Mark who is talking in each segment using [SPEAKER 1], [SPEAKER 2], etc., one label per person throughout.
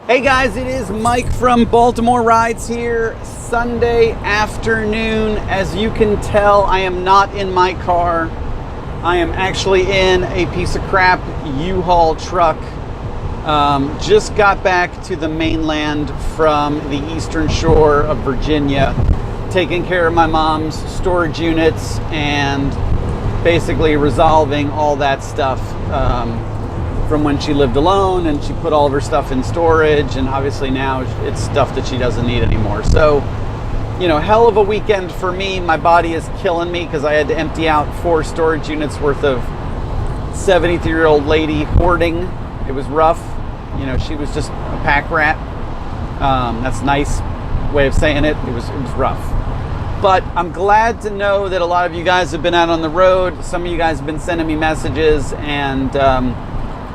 [SPEAKER 1] Hey guys, it is Mike from Baltimore Rides here, Sunday afternoon. As you can tell, I am not in my car. I am actually in a piece of crap U-Haul truck. Just got back to the mainland from the eastern shore of Virginia, taking care of my mom's storage units and basically resolving all that stuff from when she lived alone, and she put all of her stuff in storage, and obviously now it's stuff that she doesn't need anymore. So, you know, hell of a weekend for me. My body is killing me because I had to empty out 4 storage units worth of 73-year-old lady hoarding. It was rough. You know, she was just a pack rat. That's a nice way of saying it. It was rough. But I'm glad to know that a lot of you guys have been out on the road. Some of you guys have been sending me messages, and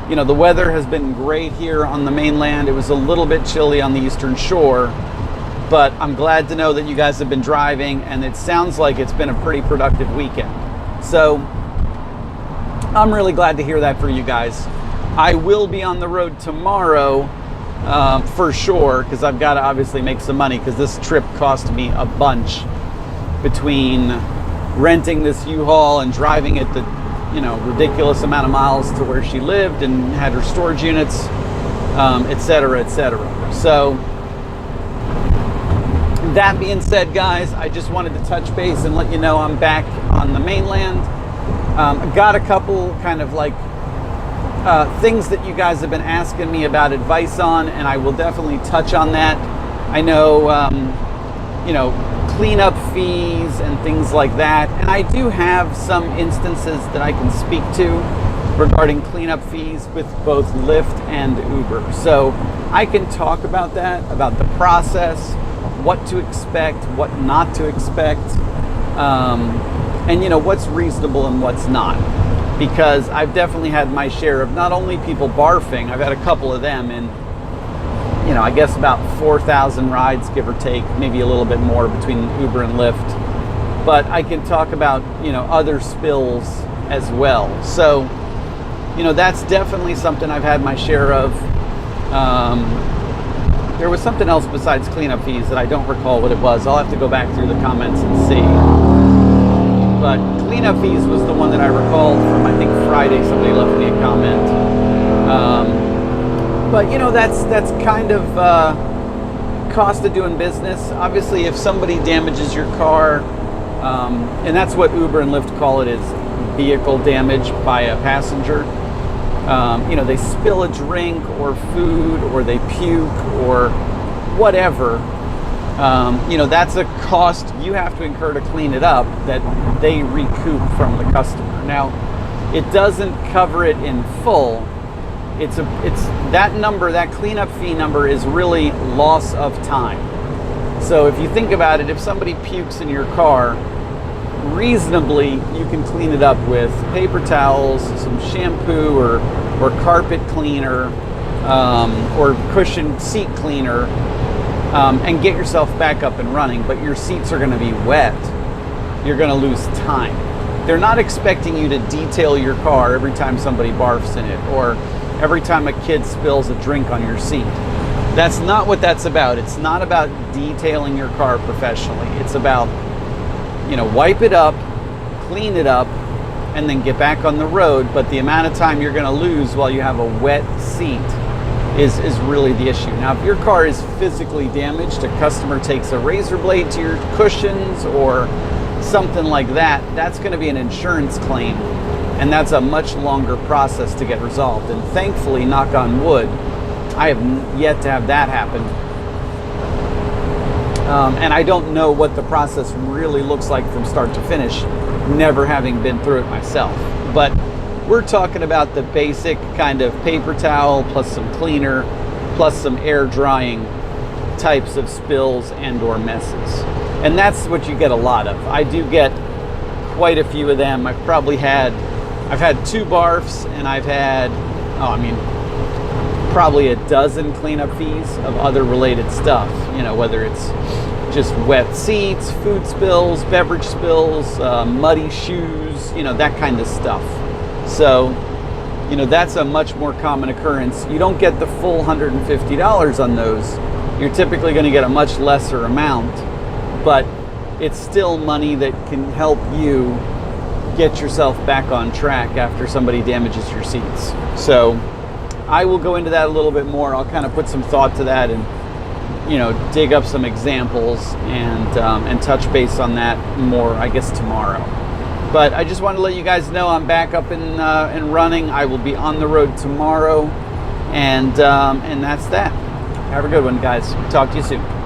[SPEAKER 1] you know, the weather has been great here on the mainland. It was a little bit chilly on the eastern shore, but I'm glad to know that you guys have been driving, and it sounds like it's been a pretty productive weekend. So I'm really glad to hear that for you guys. I will be on the road tomorrow for sure, because I've got to obviously make some money, because this trip cost me a bunch between renting this U-Haul and driving it the ridiculous amount of miles to where she lived and had her storage units, etc., etc. So that being said, guys, I just wanted to touch base and let you know I'm back on the mainland. I got a couple kind of like things that you guys have been asking me about advice on, and I will definitely touch on that. I know, cleanup fees and things like that, and I do have some instances that I can speak to regarding cleanup fees with both Lyft and Uber. So I can talk about that, about the process, what to expect, what not to expect, and what's reasonable and what's not. Because I've definitely had my share of not only people barfing, I've had a couple of them in, I guess about 4,000 rides, give or take, maybe a little bit more between Uber and Lyft. But I can talk about, other spills as well. So, that's definitely something I've had my share of. There was something else besides cleanup fees that I don't recall what it was. I'll have to go back through the comments and see. But cleanup fees was the one that I recalled from, I think, Friday. Somebody left me a comment. But that's kind of cost of doing business. Obviously, if somebody damages your car, and that's what Uber and Lyft call it, is vehicle damage by a passenger. They spill a drink or food, or they puke or whatever. That's a cost you have to incur to clean it up that they recoup from the customer. Now, it doesn't cover it in full. It's that number, that cleanup fee number, is really loss of time. So if you think about it, if somebody pukes in your car, reasonably you can clean it up with paper towels, some shampoo, or carpet cleaner, or cushion seat cleaner, and get yourself back up and running. But your seats are going to be wet. You're going to lose time. They're not expecting you to detail your car every time somebody barfs in it, or every time a kid spills a drink on your seat. That's not what that's about. It's not about detailing your car professionally. It's about, wipe it up, clean it up, and then get back on the road. But the amount of time you're going to lose while you have a wet seat is really the issue. Now, if your car is physically damaged, a customer takes a razor blade to your cushions or something like that, that's going to be an insurance claim. And that's a much longer process to get resolved. And thankfully, knock on wood, I have yet to have that happen. And I don't know what the process really looks like from start to finish, never having been through it myself. But we're talking about the basic kind of paper towel plus some cleaner plus some air drying types of spills and or messes. And that's what you get a lot of. I do get quite a few of them. I've had 2 barfs, and I've had, probably a dozen cleanup fees of other related stuff, whether it's just wet seats, food spills, beverage spills, muddy shoes, that kind of stuff. So that's a much more common occurrence. You don't get the full $150 on those. You're typically going to get a much lesser amount, but it's still money that can help you get yourself back on track after somebody damages your seats. So I will go into that a little bit more. I'll kind of put some thought to that and dig up some examples and touch base on that more, I guess, tomorrow. But I just want to let you guys know I'm back up and running. I will be on the road tomorrow, and that's that. Have a good one, guys. Talk to you soon.